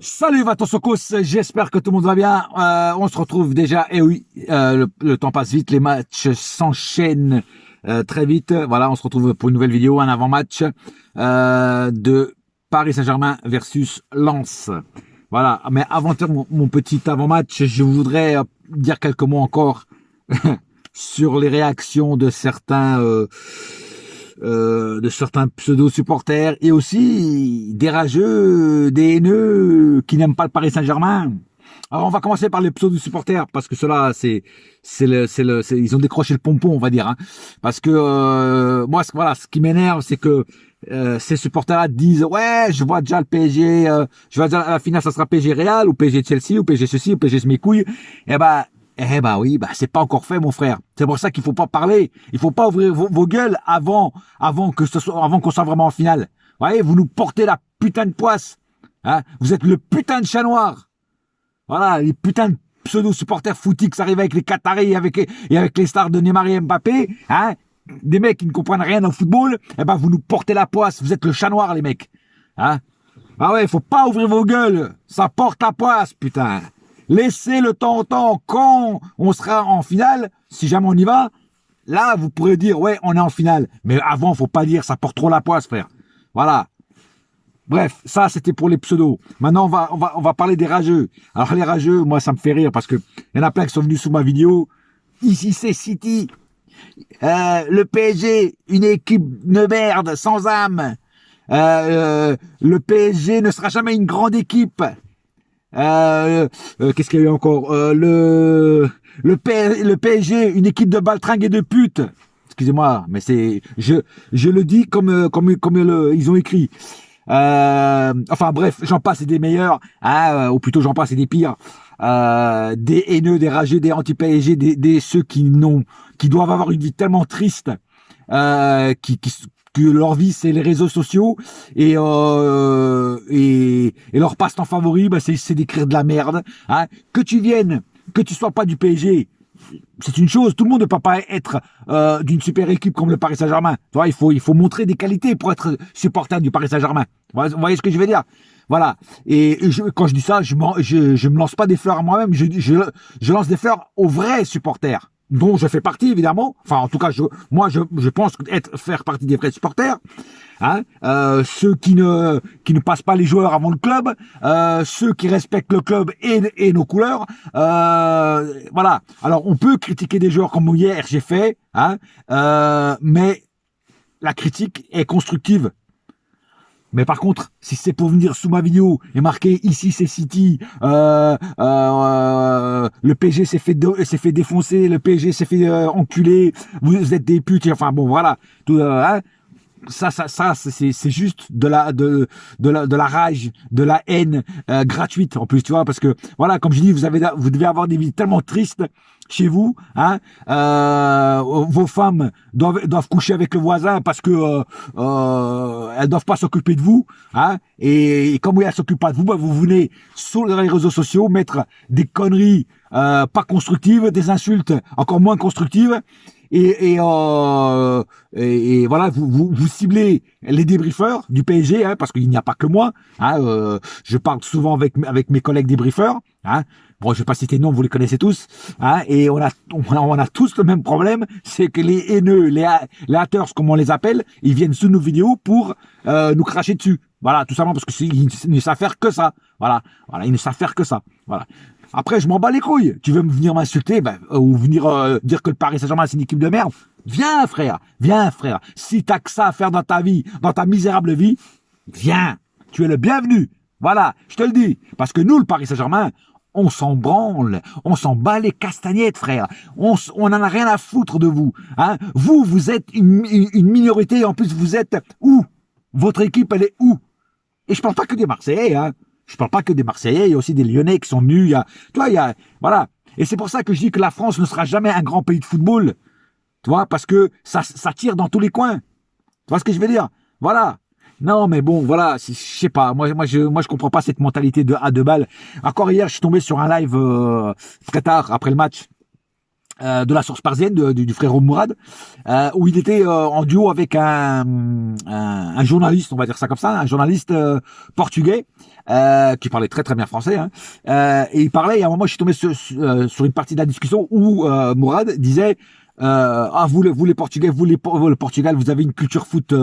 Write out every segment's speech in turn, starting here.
Salut Vatosokos, j'espère que tout le monde va bien. On se retrouve déjà, et oui, le temps passe vite, les matchs s'enchaînent très vite. Voilà, on se retrouve pour une nouvelle vidéo, un avant-match de Paris Saint-Germain versus Lens. Voilà, mais avant de faire mon petit avant-match, je voudrais dire quelques mots encore sur les réactions de certains pseudo-supporters et aussi des rageux, des haineux qui n'aiment pas le Paris Saint-Germain. Alors on va commencer par les pseudo-supporters parce que ceux-là, ils ont décroché le pompon, on va dire. Hein. Parce que moi, voilà, ce qui m'énerve, c'est que ces supporters-là disent ouais, je vois déjà le PSG, je vois déjà à la finale, ça sera PSG Real ou PSG Chelsea ou PSG ceci ou PSG je mes couilles. Eh ben oui, c'est pas encore fait, mon frère. C'est pour ça qu'il faut pas parler. Il faut pas ouvrir vos gueules avant qu'on soit vraiment en finale. Vous voyez, vous nous portez la putain de poisse. Hein, vous êtes le putain de chat noir. Voilà, les putains de pseudo-supporters footy qui arrivent avec les Qataris et avec les stars de Neymar et Mbappé. Hein, des mecs qui ne comprennent rien au football. Eh ben, vous nous portez la poisse. Vous êtes le chat noir, les mecs. Hein. Ah ouais, faut pas ouvrir vos gueules. Ça porte la poisse, putain. Laissez le temps au temps. Quand on sera en finale, si jamais on y va, là, vous pourrez dire, ouais, on est en finale. Mais avant, faut pas dire, ça porte trop la poisse, frère. Voilà. Bref, ça, c'était pour les pseudos. Maintenant, on va parler des rageux. Alors, les rageux, moi, ça me fait rire parce que il y en a plein qui sont venus sous ma vidéo. Ici, c'est City. Le PSG, une équipe de merde, sans âme. Le PSG ne sera jamais une grande équipe. Qu'est-ce qu'il y a eu encore le PSG, une équipe de baltringues et de putes. Excusez-moi, mais je le dis comme ils ont écrit. Enfin bref, j'en passe et des meilleurs, hein, ou plutôt j'en passe et des pires. Des haineux, des rageux, des anti-PSG, des ceux qui doivent avoir une vie tellement triste, que leur vie c'est les réseaux sociaux et leur passe-temps favori c'est d'écrire de la merde, hein. Que tu sois pas du PSG, c'est une chose, tout le monde ne peut pas être d'une super équipe comme le Paris Saint-Germain. Tu vois, il faut montrer des qualités pour être supporter du Paris Saint-Germain. Vous voyez ce que je veux dire? Voilà. Et quand je dis ça, je me lance pas des fleurs à moi-même, je lance des fleurs aux vrais supporters, dont je fais partie évidemment. Enfin, en tout cas, je pense faire partie des vrais supporters. Hein, ceux qui ne passent pas les joueurs avant le club, ceux qui respectent le club et nos couleurs. Voilà. Alors, on peut critiquer des joueurs comme hier j'ai fait, hein, mais la critique est constructive. Mais par contre, si c'est pour venir sous ma vidéo et marquer ici c'est City, le PSG s'est fait défoncer, le PSG s'est fait enculer, vous êtes des putes, enfin bon voilà, tout, hein, ça c'est juste de la rage, de la haine gratuite en plus, tu vois, parce que voilà, comme je dis, vous devez avoir des vies tellement tristes chez vous, hein, vos femmes doivent coucher avec le voisin parce que elles doivent pas s'occuper de vous, hein, et comme elles s'occupent pas de vous, vous venez sur les réseaux sociaux mettre des conneries pas constructives, des insultes encore moins constructives. Et voilà, vous ciblez les débriefeurs du PSG, hein, parce qu'il n'y a pas que moi. Hein, je parle souvent avec mes collègues débriefeurs. Hein. Bon, je vais pas citer de nom, vous les connaissez tous. Hein, et on a tous le même problème, c'est que les haineux, les haters, comme on les appelle, ils viennent sous nos vidéos pour nous cracher dessus. Voilà, tout simplement parce que ils ne savent faire que ça. Voilà, ils ne savent faire que ça. Voilà. Après, je m'en bats les couilles. Tu veux venir m'insulter, ou venir dire que le Paris Saint-Germain c'est une équipe de merde. Viens, frère. Si t'as que ça à faire dans ta vie, dans ta misérable vie, viens. Tu es le bienvenu. Voilà, je te le dis. Parce que nous, le Paris Saint-Germain, on s'en branle. On s'en bat les castagnettes, frère. On en a rien à foutre de vous. Hein. Vous êtes une minorité. En plus, vous êtes où? Votre équipe, elle est où? Et je parle pas que des Marseillais, hein. Je parle pas que des Marseillais, il y a aussi des Lyonnais qui sont venus, voilà. Et c'est pour ça que je dis que la France ne sera jamais un grand pays de football. Tu vois, parce que ça tire dans tous les coins. Tu vois ce que je veux dire? Voilà. Non, mais bon, voilà, je sais pas. Moi, je comprends pas cette mentalité à deux balles. Encore hier, je suis tombé sur un live très tard, après le match. de la source parisienne du frère Mourad, où il était en duo avec un journaliste, on va dire ça comme ça, un journaliste portugais qui parlait très très bien français. Hein, et il parlait, et à un moment je suis tombé sur une partie de la discussion où Mourad disait ah vous les Portugais, vous le Portugal, vous avez une culture foot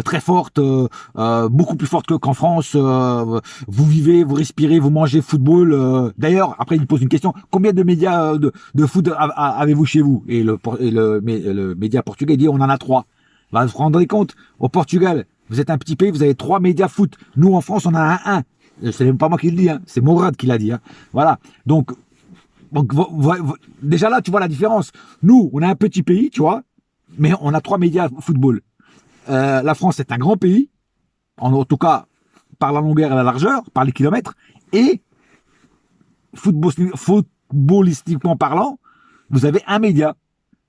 très forte, beaucoup plus forte qu'en France. Vous vivez, vous respirez, vous mangez football. D'ailleurs, après il pose une question, combien de médias de foot avez-vous chez vous? Et le média portugais dit on en a 3. Bah, vous vous rendez compte, au Portugal, vous êtes un petit pays, vous avez 3 médias foot. Nous en France, on en a un. C'est même pas moi qui le dis, hein, c'est Mourad qui l'a dit. Hein. Voilà. Donc déjà là, tu vois la différence. Nous, on a un petit pays, tu vois, mais on a 3 médias football. La France est un grand pays, en tout cas par la longueur et la largeur, par les kilomètres, et footballistiquement parlant, vous avez un média.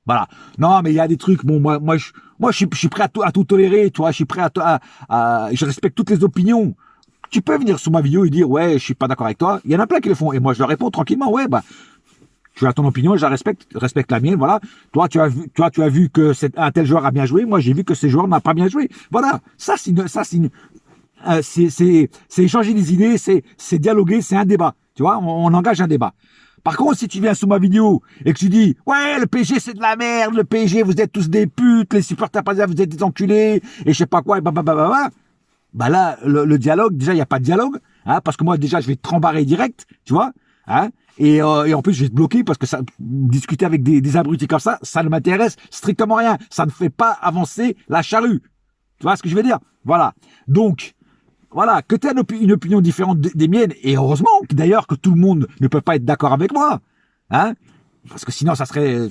Voilà. Non, mais il y a des trucs. Bon, je suis prêt à tout tolérer. Tu vois, je suis prêt je respecte toutes les opinions. Tu peux venir sur ma vidéo et dire ouais, je suis pas d'accord avec toi. Il y en a plein qui le font et moi je leur réponds tranquillement. Ouais, bah tu as ton opinion, je la respecte la mienne, voilà. Toi, tu as vu que un tel joueur a bien joué, moi j'ai vu que ce joueur n'a pas bien joué. Voilà, c'est échanger des idées, c'est dialoguer, c'est un débat. Tu vois, on engage un débat. Par contre, si tu viens sous ma vidéo et que tu dis ouais, le PSG c'est de la merde, le PSG vous êtes tous des putes, les supporters parisiens vous êtes des enculés et je sais pas quoi, et bah là le dialogue, déjà il y a pas de dialogue, hein, parce que moi déjà je vais te rembarrer direct, tu vois, hein. Et en plus, je vais te bloquer parce que discuter avec des abrutis comme ça ne m'intéresse strictement rien. Ça ne fait pas avancer la charrue. Tu vois ce que je veux dire? Voilà. Donc, voilà, que tu aies une opinion différente des miennes, et heureusement d'ailleurs que tout le monde ne peut pas être d'accord avec moi. Hein? Parce que sinon, ça serait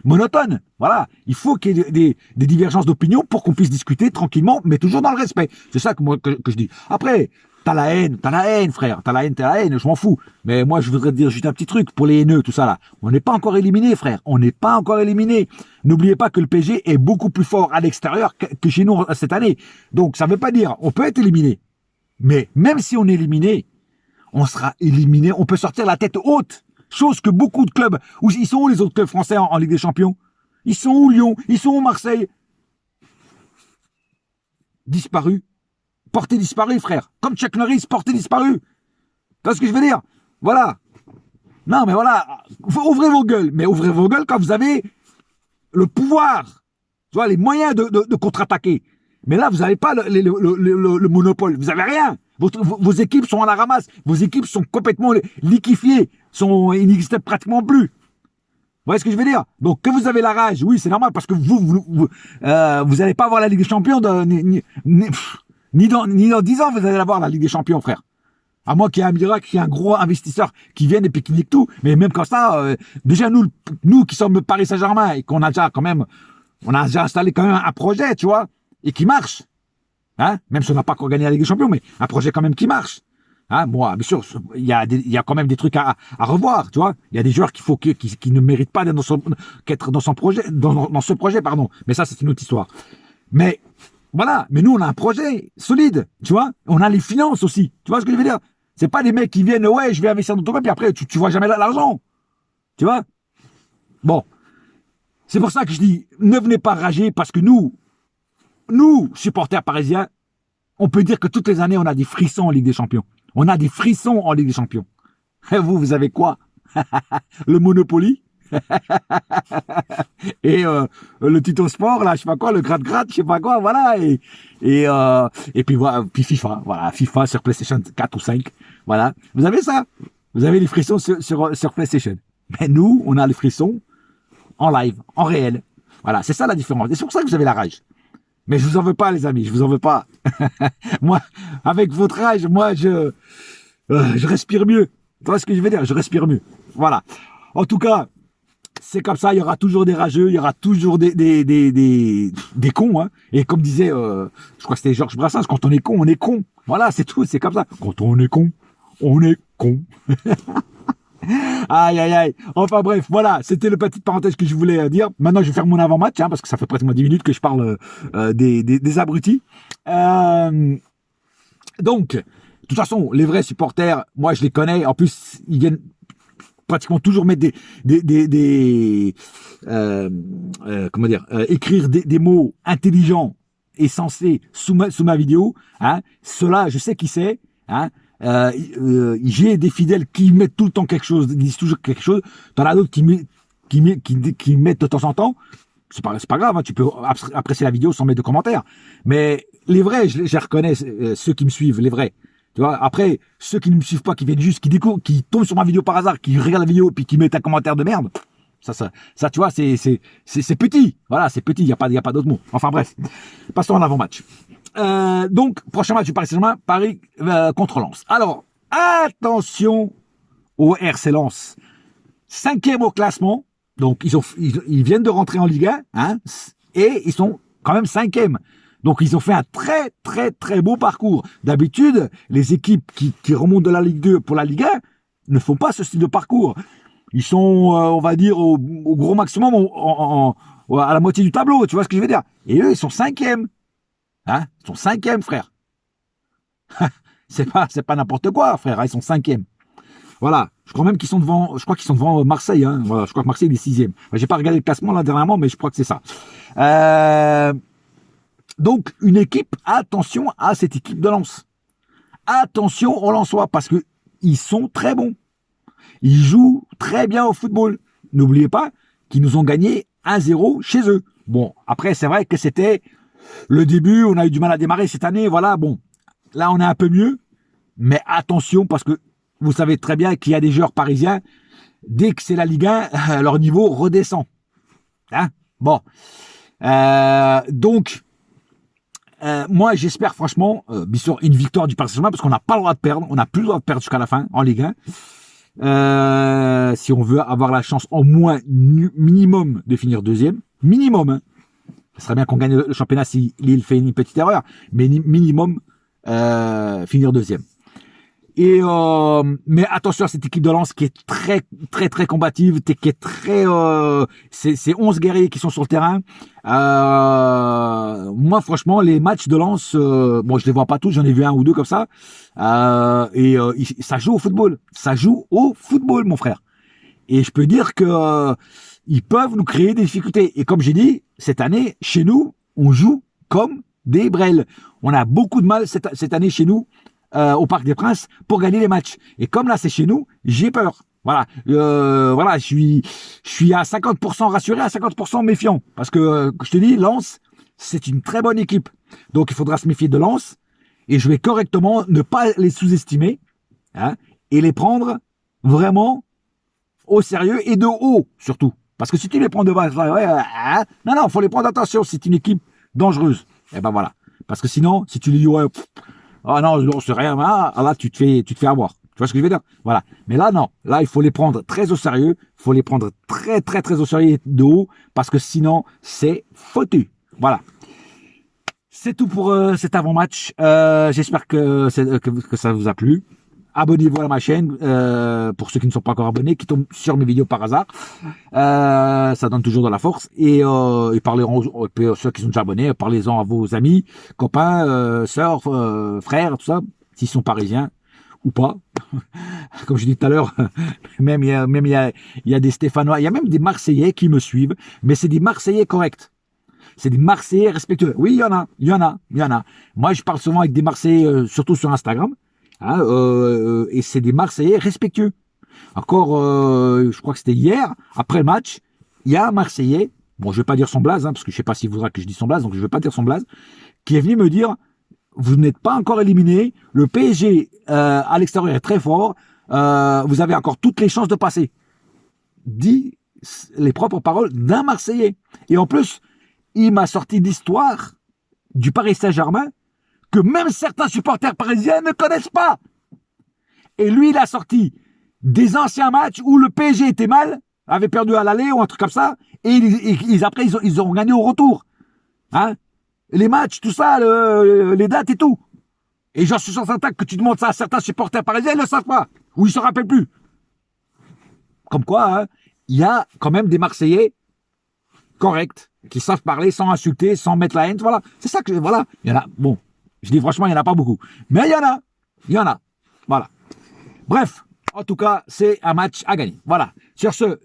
monotone. Voilà. Il faut qu'il y ait des divergences d'opinion pour qu'on puisse discuter tranquillement, mais toujours dans le respect. C'est ça que je dis. Après, t'as la haine, frère. T'as la haine, je m'en fous. Mais moi, je voudrais te dire juste un petit truc pour les haineux, tout ça là. On n'est pas encore éliminé, frère. On n'est pas encore éliminé. N'oubliez pas que le PSG est beaucoup plus fort à l'extérieur que chez nous cette année. Donc, ça veut pas dire, on peut être éliminé. Mais même si on est éliminé, on sera éliminé. On peut sortir la tête haute. Chose que beaucoup de clubs, ils sont où les autres clubs français en Ligue des Champions? Ils sont où Lyon? Ils sont où Marseille? Disparus. Porté disparu, frère. Comme Chuck Norris, porté disparu. Tu vois ce que je veux dire? Voilà. Non, mais voilà. Ouvrez vos gueules. Mais ouvrez vos gueules quand vous avez le pouvoir. Tu vois, les moyens de contre-attaquer. Mais là, vous n'avez pas le monopole. Vous n'avez rien. Vos équipes sont à la ramasse. Vos équipes sont complètement liquéfiées. Ils n'existent pratiquement plus. Vous voyez ce que je veux dire? Donc, que vous avez la rage, oui, c'est normal, parce que vous n'allez pas avoir la Ligue des Champions ni dans 10 ans, vous allez avoir la Ligue des Champions, frère. À moins qu'il y ait un miracle, qu'il y ait un gros investisseur qui vienne et puis qui nique tout. Mais même comme ça, déjà, nous qui sommes Paris Saint-Germain et qu'on a déjà on a déjà installé quand même un projet, tu vois, et qui marche. Hein? Même si on n'a pas encore gagné la Ligue des Champions, mais un projet quand même qui marche. Hein, bon, bien sûr, il y a quand même des trucs à revoir, tu vois. Il y a des joueurs qui ne méritent pas qu'être dans ce projet, pardon. Mais ça, c'est une autre histoire. Mais voilà. Mais nous, on a un projet solide, tu vois. On a les finances aussi. Tu vois ce que je veux dire? C'est pas des mecs qui viennent, ouais, je vais investir dans ton club, puis après, tu vois jamais l'argent. Tu vois? Bon. C'est pour ça que je dis, ne venez pas rager, parce que nous, supporters parisiens, on peut dire que toutes les années, on a des frissons en Ligue des Champions. On a des frissons en Ligue des Champions. Et vous avez quoi? Le Monopoly et le Tuto Sport, là, je sais pas quoi, le gratte-gratte, je sais pas quoi, voilà. Et puis voilà, puis FIFA, voilà, FIFA sur PlayStation 4 ou 5, voilà. Vous avez ça? Vous avez les frissons sur PlayStation. Mais nous, on a les frissons en live, en réel. Voilà, c'est ça la différence. Et c'est pour ça que vous avez la rage. Mais je vous en veux pas, les amis, je vous en veux pas. Moi, avec votre âge, moi, je respire mieux. Tu vois ce que je veux dire? Je respire mieux. Voilà. En tout cas, c'est comme ça, il y aura toujours des rageux, il y aura toujours des cons. Hein. Et comme disait, je crois que c'était Georges Brassens, quand on est con, on est con. Voilà, c'est tout, c'est comme ça. Quand on est con, on est con. Aïe, aïe, aïe. Enfin bref, voilà, c'était le petite parenthèse que je voulais dire. Maintenant, je vais faire mon avant-match, hein, parce que ça fait pratiquement 10 minutes que je parle des abrutis. Donc, de toute façon, les vrais supporters, moi, je les connais. En plus, ils viennent pratiquement toujours mettre comment dire, écrire des mots intelligents et sensés sous ma vidéo. Hein. Cela, je sais qui c'est. Hein. J'ai des fidèles qui mettent tout le temps quelque chose, disent toujours quelque chose. T'en as d'autres qui mettent de temps en temps. C'est pas grave, hein, tu peux apprécier la vidéo sans mettre de commentaires. Mais les vrais, je les reconnais, ceux qui me suivent, les vrais. Tu vois, après, ceux qui ne me suivent pas, qui viennent juste, qui découvrent, qui tombent sur ma vidéo par hasard, qui regardent la vidéo, puis qui mettent un commentaire de merde. Ça, tu vois, c'est petit. Voilà, c'est petit, il y a pas d'autre mot. Enfin bref. Passons à l'avant-match. Donc, prochain match du Paris Saint-Germain, Paris contre Lens. Alors, attention au RC Lens. 5e au classement. Donc, ils viennent de rentrer en Ligue 1, hein, et ils sont quand même 5e. Donc, ils ont fait un très, très, très beau parcours. D'habitude, les équipes qui remontent de la Ligue 2 pour la Ligue 1 ne font pas ce style de parcours. Ils sont, on va dire, au gros maximum à la moitié du tableau. Tu vois ce que je veux dire? Et eux, ils sont 5e. Hein? Ils sont 5e, frère. C'est pas n'importe quoi, frère. Ils sont 5e. Voilà. Je crois même qu'ils sont devant Marseille. Hein. Voilà. Je crois que Marseille est 6e. J'ai pas regardé le classement là dernièrement, mais je crois que c'est ça. Donc, une équipe, attention à cette équipe de Lens. Attention aux Lensois, parce que ils sont très bons. Ils jouent très bien au football. N'oubliez pas qu'ils nous ont gagné 1-0 chez eux. Bon, après, c'est vrai que c'était le début, on a eu du mal à démarrer cette année, voilà, bon. Là, on est un peu mieux, mais attention, parce que vous savez très bien qu'il y a des joueurs parisiens, dès que c'est la Ligue 1, leur niveau redescend. Hein? Bon. Donc, moi, j'espère franchement, bien sûr, une victoire du Paris Saint-Germain, parce qu'on n'a pas le droit de perdre, on n'a plus le droit de perdre jusqu'à la fin, en Ligue 1. Si on veut avoir la chance au moins minimum de finir 2e, minimum, hein. Ce serait bien qu'on gagne le championnat si Lille fait une petite erreur, mais minimum finir 2e. Et mais attention à cette équipe de Lens qui est très très très combative, qui est très c'est 11 guerriers qui sont sur le terrain. Moi franchement les matchs de Lens, bon je les vois pas tous, j'en ai vu un ou deux comme ça. Ça joue au football, mon frère. Et je peux dire que ils peuvent nous créer des difficultés. Et comme j'ai dit, cette année, chez nous, on joue comme des brels. On a beaucoup de mal cette année chez nous, au Parc des Princes, pour gagner les matchs. Et comme là, c'est chez nous, j'ai peur. Voilà, voilà, je suis à 50% rassuré, à 50% méfiant. Parce que, je te dis, Lens, c'est une très bonne équipe. Donc, il faudra se méfier de Lens. Et je vais correctement ne pas les sous-estimer, hein, et les prendre vraiment au sérieux et de haut, surtout. Parce que si tu les prends de bas, non, faut les prendre attention, c'est une équipe dangereuse. Et ben voilà. Parce que sinon, si tu lui dis, ouais, non, c'est rien, là, tu te fais avoir. Tu vois ce que je veux dire? Voilà. Mais là, non. Là, il faut les prendre très au sérieux. Il faut les prendre très, très, très au sérieux et de haut. Parce que sinon, c'est foutu. Voilà. C'est tout pour cet avant-match. J'espère que ça vous a plu. Abonnez-vous à ma chaîne pour ceux qui ne sont pas encore abonnés, qui tombent sur mes vidéos par hasard. Ça donne toujours de la force. Et parlez ceux qui sont déjà abonnés, parlez-en à vos amis, copains, sœurs, frères, tout ça, s'ils sont parisiens ou pas. Comme je dis tout à l'heure, il y a des Stéphanois, il y a même des Marseillais qui me suivent, mais c'est des Marseillais corrects. C'est des Marseillais respectueux. Oui, il y en a. Moi, je parle souvent avec des Marseillais, surtout sur Instagram. Hein, et c'est des Marseillais respectueux. Encore, je crois que c'était hier, après le match, il y a un Marseillais, bon, je vais pas dire son blaze, hein, parce que je sais pas s'il voudra que je dise son blaze, donc je vais pas dire son blaze, qui est venu me dire, vous n'êtes pas encore éliminé, le PSG à l'extérieur est très fort, vous avez encore toutes les chances de passer. Dit les propres paroles d'un Marseillais. Et en plus, il m'a sorti l'histoire du Paris Saint-Germain que même certains supporters parisiens ne connaissent pas. Et lui, il a sorti des anciens matchs où le PSG était mal, avait perdu à l'aller ou un truc comme ça, et après, ils ont gagné au retour. Hein? Les matchs, tout ça, les dates et tout. Et j'en suis certain que tu demandes ça à certains supporters parisiens, ils ne le savent pas, ou ils ne se rappellent plus. Comme quoi, hein, il y a quand même des Marseillais corrects, qui savent parler sans insulter, sans mettre la haine, voilà. C'est ça que, voilà, il y en a, bon, je dis franchement, il n'y en a pas beaucoup. Mais il y en a. Voilà. Bref, En tout cas, c'est un match à gagner. Voilà. Sur ce,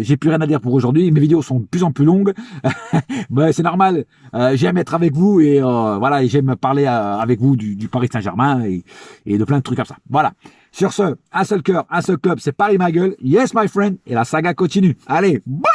j'ai plus rien à dire pour aujourd'hui. Mes vidéos sont de plus en plus longues. Mais c'est normal. J'aime être avec vous et voilà, et j'aime parler avec vous du Paris Saint-Germain et de plein de trucs comme ça. Voilà. Sur ce, un seul cœur, un seul club, c'est Paris ma gueule. Yes, my friend. Et la saga continue. Allez, bye!